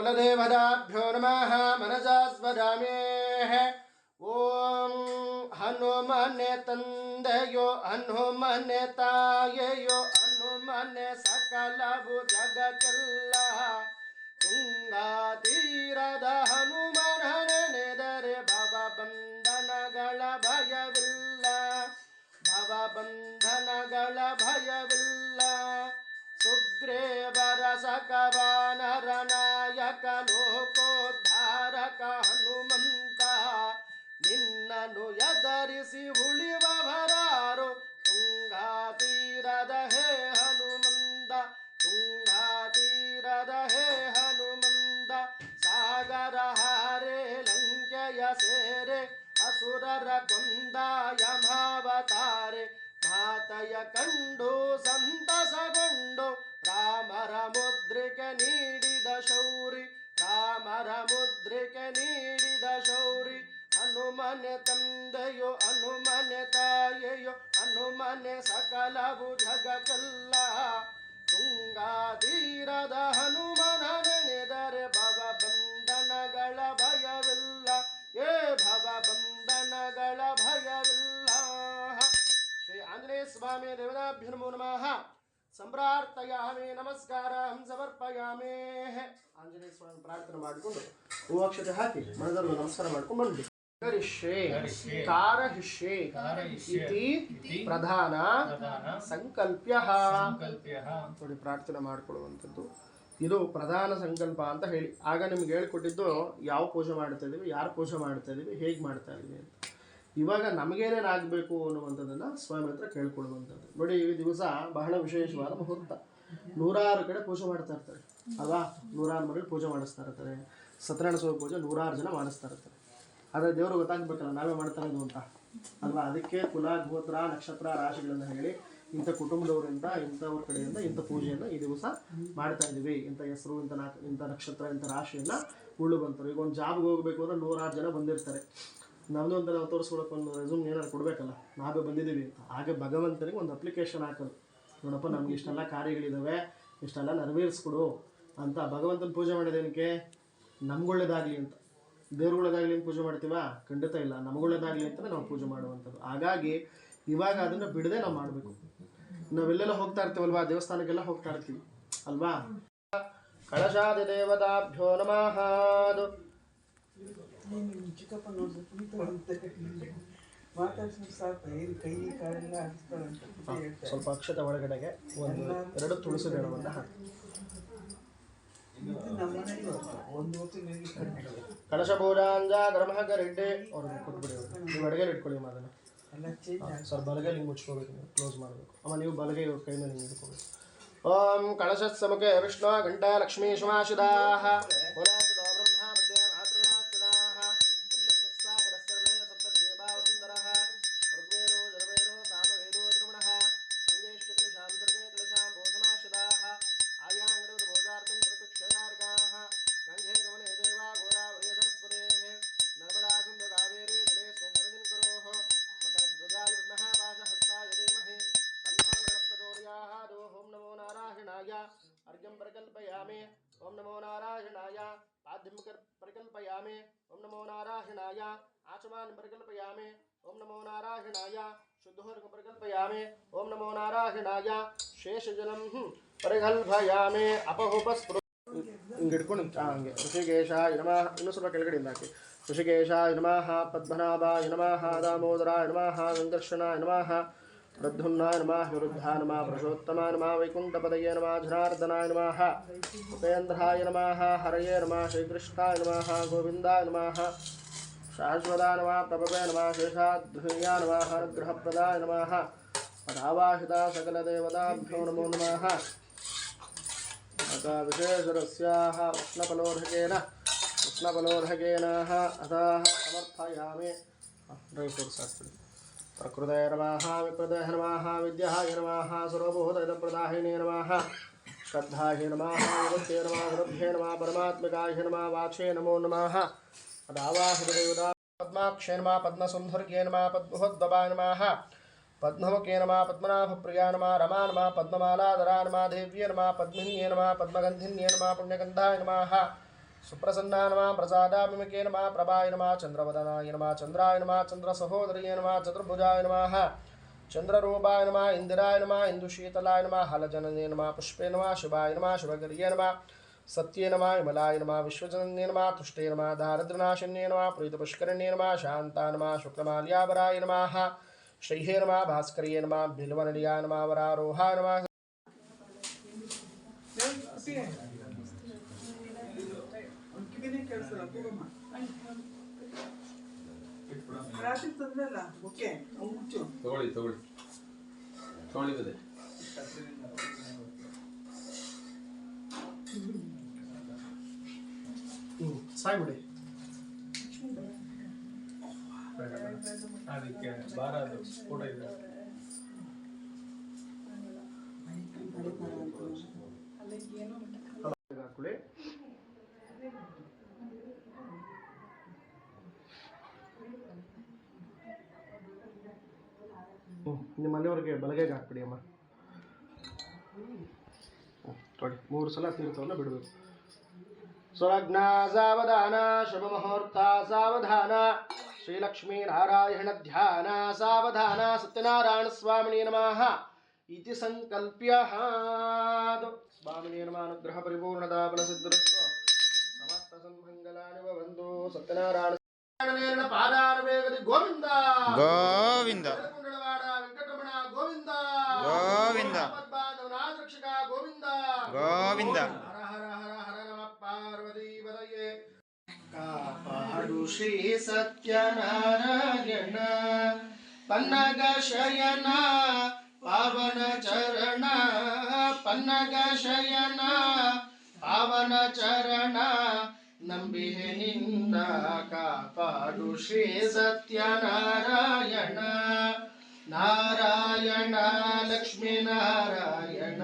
कुलदेवताभ्यो नमः मनसा स्मराम्येः ओम हनुमने तंदयो हनुमने ताययो हनुमने सकलवु जगचल्ल ತುಂಗಾ ತೀರದ ಹನುಮನನೆ ನೆದರೆ ಭವಬಂಧನಗಳ ಭಯವಿಲ್ಲ ಭವಬಂಧನಗಳ ಭಯವಿಲ್ಲ ಸುಗ್ರೀವರ ಸಕವಾನರ ನಾಯಕ ಲೋಕೋದ್ಧಾರಕ ಹನುಮಂತ ನಿನ್ನನು ಎದರಿಸಿ ಉಳಿವವರಾರು ತುಂಗಾ ತೀರದ ಹೇ ಹನುಮಂತ ತುಂಗಾ ತೀರದ ಹೇ ಹನುಮಂತ ಸಾಗರ ಹಾರೆ ಲಂಕೆಯ ಸೇರೆ ಅಸುರರ ಕೊಂದ ಯಮಾವತಾರೆ ಮಾತೆಯ ಕಂಡು ಸಂತಸಗೊಂಡು ರಾಮರ ಮುದ್ರಿಕೆ ನೀಡಿದ ಶೌರಿ ರಾಮರ ಮುದ್ರಿಕೆ ನೀಡಿದ ಶೌರಿ ಹನುಮನೆ ತಂದೆಯೋ ಹನುಮನೆ ತಾಯೆಯೋ ಹನುಮನೆ ಸಕಲವು ಜಗಚಲ್ಲ ತುಂಗಾ ತೀರದ ಹನುಮನ ನೆನೆದರೆ ಭವಬಂಧನಗಳ ಭಯವಿಲ್ಲ ಏ ಭವಬಂಧನಗಳ ಭಯವಿಲ್ಲ. ಶ್ರೀ ಆಂಜನೇಯ ಸ್ವಾಮಿ ದೇವತಾಭ್ಯೋ ನಮೋ ನಮಃ. ಸಂಪ್ರಾರ್ಥಯಾಮಿ ನಮಸ್ಕಾರಂ ಸಮರ್ಪಯಾಮಿ. ಆಂಜನೇಯ ಸ್ವಾಮಿ ಪ್ರಾರ್ಥನೆ ಮಾಡಿಕೊಂಡು ಹೂವಕ್ಷತೆ ಹಾಕಿ ಮನದಲ್ಲಿ ನಮಸ್ಕಾರ ಮಾಡ್ಕೊಂಡು ಬಂದ್ವಿ. कारहिष्ये इति ಪ್ರಧಾನ ಸಂಕಲ್ಪ್ಯ ನೋಡಿ ಪ್ರಾರ್ಥನೆ ಮಾಡಿಕೊಳ್ಳುವಂಥದ್ದು. ಇದು ಪ್ರಧಾನ ಸಂಕಲ್ಪ ಅಂತ ಹೇಳಿ ಆಗ ನಿಮ್ಗೆ ಹೇಳ್ಕೊಟ್ಟಿದ್ದು ಯಾವ ಪೂಜೆ ಮಾಡ್ತಾ ಇದೀವಿ, ಯಾರು ಪೂಜೆ ಮಾಡ್ತಾ ಇದೀವಿ, ಹೇಗೆ ಮಾಡ್ತಾ ಇದೀವಿ ಅಂತ. ಇವಾಗ ನಮಗೇನೇನಾಗಬೇಕು ಅನ್ನುವಂಥದ್ದನ್ನು ಸ್ವಾಮಿ ಹತ್ರ ಕೇಳ್ಕೊಳ್ಳುವಂಥದ್ದು. ನೋಡಿ ಈ ದಿವಸ ಬಹಳ ವಿಶೇಷವಾದ ಮುಹೂರ್ತ. 106 ಕಡೆ ಪೂಜೆ ಮಾಡ್ತಾ ಇರ್ತಾರೆ ಅಲ್ವಾ. 106 ಮನೆಗೆ ಪೂಜೆ ಮಾಡಿಸ್ತಾ ಇರ್ತಾರೆ. ಸತ್ಯನಾರಾಯಣ ಸ್ವಾಮಿ ಪೂಜೆ 106 ಜನ ಮಾಡಿಸ್ತಾ ಇರ್ತಾರೆ. ಆದರೆ ದೇವರು ಗೊತ್ತಾಗಬೇಕಲ್ಲ ನಾವೇ ಮಾಡ್ತಾ ಇರೋದು ಅಂತ ಅಲ್ವಾ. ಅದಕ್ಕೆ ಕುಲ ಗೋತ್ರ ನಕ್ಷತ್ರ ರಾಶಿಗಳನ್ನು ಹೇಳಿ ಇಂಥ ಕುಟುಂಬದವರಿಂದ ಇಂಥವ್ರ ಕಡೆಯಿಂದ ಇಂಥ ಪೂಜೆಯನ್ನು ಈ ದಿವಸ ಮಾಡ್ತಾ ಇದ್ದೀವಿ, ಇಂಥ ಹೆಸರು ಇಂಥ ನಕ್ಷತ್ರ ಇಂಥ ರಾಶಿಯನ್ನು ಉಳ್ಳು ಬಂತಾರೆ. ಈಗ ಒಂದು ಜಾಬ್ಗೆ ಹೋಗಬೇಕು ಅಂದರೆ 106 ಜನ ಬಂದಿರ್ತಾರೆ. ನಮ್ಮದು ಅಂತ ನಾವು ತೋರಿಸ್ಕೊಳಕ್ಕೆ ಒಂದು ರೆಸ್ಯೂಮ್ ಏನಾದ್ರು ಕೊಡಬೇಕಲ್ಲ, ನಾವೇ ಬಂದಿದ್ದೀವಿ ಅಂತ. ಹಾಗೆ ಭಗವಂತನಿಗೆ ಒಂದು ಅಪ್ಲಿಕೇಶನ್ ಹಾಕೋದು, ನೋಡಪ್ಪ ನಮ್ಗೆ ಇಷ್ಟೆಲ್ಲ ಕಾರ್ಯಗಳಿದ್ದಾವೆ, ಇಷ್ಟೆಲ್ಲ ನೆರವೇರಿಸ್ಕೊಡು ಅಂತ. ಭಗವಂತನ ಪೂಜೆ ಮಾಡೋದೇನಕ್ಕೆ? ನಮ್ಗೊಳ್ಳೇದಾಗಲಿ ಅಂತ. ದೇವ್ರುಗಳದಾಗಲಿ ಅಂತ ಪೂಜೆ ಮಾಡ್ತೀವಾ? ಖಂಡಿತ ಇಲ್ಲ, ನಮಗೊಳ್ಳೇದಾಗಲಿ ಅಂತಲೇ ನಾವು ಪೂಜೆ ಮಾಡುವಂಥದ್ದು. ಹಾಗಾಗಿ ಇವಾಗ ಅದನ್ನು ಬಿಡದೆ ನಾವು ಮಾಡಬೇಕು. ನಾವೆಲ್ಲೆಲ್ಲ ಹೋಗ್ತಾ ಇರ್ತೀವಲ್ವಾ, ದೇವಸ್ಥಾನಕ್ಕೆಲ್ಲ ಹೋಗ್ತಾ ಇರ್ತೀವಿ ಅಲ್ವಾ. ಕಳಶಾದಿ ದೇವತಾಭ್ಯೋ ನಮಃ. ಸ್ವಲ್ಪ ಅಕ್ಷತೆ ಒಳಗಡೆಗೆ 1-2 ತುಳಸಿ ದಳವನ್ನು ಹಾಕಿ ಕಳಶ ಪೂಜಾಂಜ ಗರ್ಮಹಗರಿಡ್ಡೆ ಅವ್ರಿಗೆ ಕೊಟ್ಬಿಡಿ. ನೀವು ಅಡುಗೆಲಿ ಇಟ್ಕೊಳ್ಳಿ ಅದನ್ನು. ಸರ್ ಬಲಗೈ ಹಿಂಗೆ ಮುಚ್ಕೋಬೇಕು, ನೀವು ಕ್ಲೋಸ್ ಮಾಡಬೇಕು. ಅಮ್ಮ ನೀವು ಬಲಗೈ ಇವ್ರ ಕೈ ಮೇಲೆ ಹಿಂಗೆ ಇಟ್ಕೋಬೇಕು. ಓಂ ಕಳಶ ಸಮುಖೆ ವಿಷ್ಣು ಗಂಟ ಲಕ್ಷ್ಮೀ ಶುಮಾಶುದಾಹ ಪುರಾಶುದೋ ಬ್ರಹ್ಮ ಮಧ್ಯೆ ಮಾತೃಗಣಾಸ್ತದಾಹ ಸಾಗರಸ್ತರ್ವೇ ಸಪ್ತದೇವಾವಸುಂದರಃ ಋಗ್ವೇದೋ ಜರ್ವೇದೋ ಸಾಮವೇದೋ ದ್ರಮಣಃ ಸಂಗೇಶ್ಚ ಕಲಶಾಂ ಸರ್ವೇ ಕಲಶಾಂ ಭೋಸಮಾಶುದಾಹ ಆಯಾಂಗರ ಭೋಜಾರ್ಥಂ ಪ್ರತಿಕ್ಷಯಾರ್ಗಾಃ ಗಂಗೆ ಗಮನೆ ದೇವಾ ಗೋದಾವರಿ ಸರಸ್ವತೇಃ ನರ್ಮದಾ ಸಿಂಧು ಕಾವೇರಿ ಜಲೇ ಸಂಸರ್ಜನ್ ಕರೋಃ ಮಕರಧ್ವಜಾಯ ವಿದ್ಮಃ ಪಾಶಹಸ್ತಾಯ ಧೀಮಹಿ ತನ್ನೋ ಪ್ರಚೋದಯಾತ್. ಓಂ ನಮೋ ನಾರಾಯಣಾಯ. ಅರ್ಘ್ಯಂ ಪರಿಕಲ್ಪಯಾಮಿ. ಓಂ ನಮೋ ನಾರಾಯಣಾಯ. ಪಾದ್ಯಂ ಪರಿಕಲ್ಪಯಾಮಿ. ಓಂ ನಮೋ ನಾರಾಯಣಾಯ. ಆಚಮಾನ್ ಪರಿಕಲ್ಪಯಾಮಿ. ಓಂ ನಮೋ ನಾರಾಯಣಾಯ. ಶುದ್ಧೋರ್ಘ್ಯಂ ಪರಿಕಲ್ಪಯಾಮಿ. ಓಂ ನಮೋ ನಾರಾಯಣಾಯ. ಶೇಷಜಲಂ ಪರಿಕಲ್ಪಯಾಮಿ. ಅಪಹುಪಸ್ಪೃ ಹಿಂಗೆ ಹಿಡ್ಕೊಂಡು ಹಂಗೆ. ಋಷಿಕೇಶಾಯ ನಮಃ. ಇನ್ನೂ ಸ್ವಲ್ಪ ಕೆಳಗಡೆ ಹಾಕಿ. ಋಷಿಕೇಶಾಯ ನಮಃ. ಪದ್ಮನಾಭಾಯ ನಮಃ. ದಾಮೋದರಾಯ ನಮಃ. ಸಂಕರ್ಷಣಾಯ ನಮಃ. ಪ್ರದ್ಯುಮ್ನಾಯ ನಮಃ. ವಿರುದ್ಧಾಯ ನಮಃ. ಪುರುಷೋತ್ತಮಾಯ ನಮಃ. ವೈಕುಂಠಪದಯೇ ನಮಃ. ಜನಾರ್ದನಾಯ ನಮಃ. ಉಪೇಂದ್ರಾಯ ನಮಃ. ಹರಯೇ ನಮಃ. ಶ್ರೀಕೃಷ್ಣಾಯ ನಮಃ. ಗೋವಿಂದಾಯ ನಮಃ. ಶಾಶ್ವತಾಯ ನಮಃ. ಪ್ರಭವೇ ನಮಃ. ಶೇಷಾಧ್ವರ್ಯಾಯ ನಮಃ. ಅನುಗ್ರಹಪ್ರದಾಯ ನಮಃ. ಪದಾವಾಹಿತ ಸಕಲದೇವತಾಭ್ಯೋ ನಮೋ ನಮಃ. ಅಥ ವಿಶೇಷರಸ್ಯಾಹ ಉಷ್ಣಫಲೋದಕೇನ ಅತಃ ಸಮರ್ಥಯಾಮಿ. ಡ್ರೈ ಫ್ರೂಟ್ಸ್ ಹಾಕ್ಬಿಡಿ. ಪ್ರಕೃತಯ ನಮಃ. ವಿಕೃತಯ ನಮಃ. ವಿದ್ಯಾಯ ನಮಃ. ಸರ್ವಭೂತಹಿತಪ್ರದಾಯಿನೇ ನಮಃ. ಶ್ರದ್ಧಾಯ ನಮಃ. ವಿಭಕ್ತೇ ನಮಃ. ಗುರುಭ್ಯೇ ನಮಃ. ಪರಮಾತ್ಮಿಕಾಯ ನಮಃ. ವಾಚೇ ನಮೋ ನಮಃ. ಅದಾವಾಹಿತದೇವತಾ ಪದ್ಮಾಕ್ಷೇ ನಮಃ. ಪದ್ಮಸುಂದರ್ಯೇ ನಮಃ. ಪದ್ಮೋದ್ಭವಾಯ ನಮಃ. ಪದ್ಮಮುಖೇ ನಮಃ. ಪದ್ಮನಾಭಪ್ರಿಯಾ ನಮಃ. ರಮಾ ನಮಃ. ಪದ್ಮಮಾಲಾಧರಾ ನಮಃ. ದೇವ್ಯೇ ನಮಃ. ಪದ್ಮಿನ್ಯೇ ನಮಃ. ಪದ್ಮಗಂಧಿನ್ಯೇ ನಮಃ. ಪುಣ್ಯಗಂಧಾಯ ನಮಃ. सुप्रसन्ना नमः प्रसादाभिमुखे नमः प्रभाय नमः चंद्रवदनाय नमः चंद्राय नमः चंद्रसहोदर्ये नमः चतुर्भुजाय नमः चंद्ररूपाय नमः इंदिराय नमः इंदुशीतलाय नमः हलजनने नमः पुष्पे नमः शिवाय नमः शिवगर्ये नमः सत्ये नमः विमलाय नमः विश्वजनन्ये नमः तुष्टे नमः दारिद्र्यनाशन्ये नमः प्रीतपुष्करण्ये नमः शान्ता नमः शुक्लमाल्याभराय नमः श्रीहे नमः भास्कर्ये नमः बिल्वनडियाय नमः वरारोहाय नमः ಸಾಯ್ಬಿಡಿ ಅದಕ್ಕೆ ಭಾರ ಅದು ಫೋಟೋ ಇದೆ ಹಾಕೊಳ್ಳಿ ನಿಮ್ಮ ಮನೆಯವ್ರಿಗೆ ಬಲಗೈಗೆ ಹಾಕ್ಬಿಡಿ ಅಮ್ಮ ನೋಡಿ 3 ಸಲ ತೀರ್ಥವನ್ನು ಬಿಡಬೇಕು स्वरग्न सावधान शुभ मुहूर्त सावधान श्रीलक्ष्मी नारायण ध्यान सावधान सत्यनारायण स्वामिने नमः इति संकल्प्य स्वामिने नमः अनुग्रह परिपूर्णता बलसिद्धिरस्तु समस्त संमंगलानि भवन्तु सत्यनारायण पादारवेगति गोविंद गोविंद कुंडलवाड वेंकटरमण गोविंद गोविंद रक्षक गोविंद गोविंद पार्वतीपदये कापाडु श्री सत्यनारायण पन्नग शयन पावन चरण पन्नग शयन पावन चरण ನಂಬಿಹೆ ನಿನ್ನ ಕಾಪಾಡು ಶ್ರೀ ಸತ್ಯನಾರಾಯಣ ನಾರಾಯಣ ಲಕ್ಷ್ಮೀ ನಾರಾಯಣ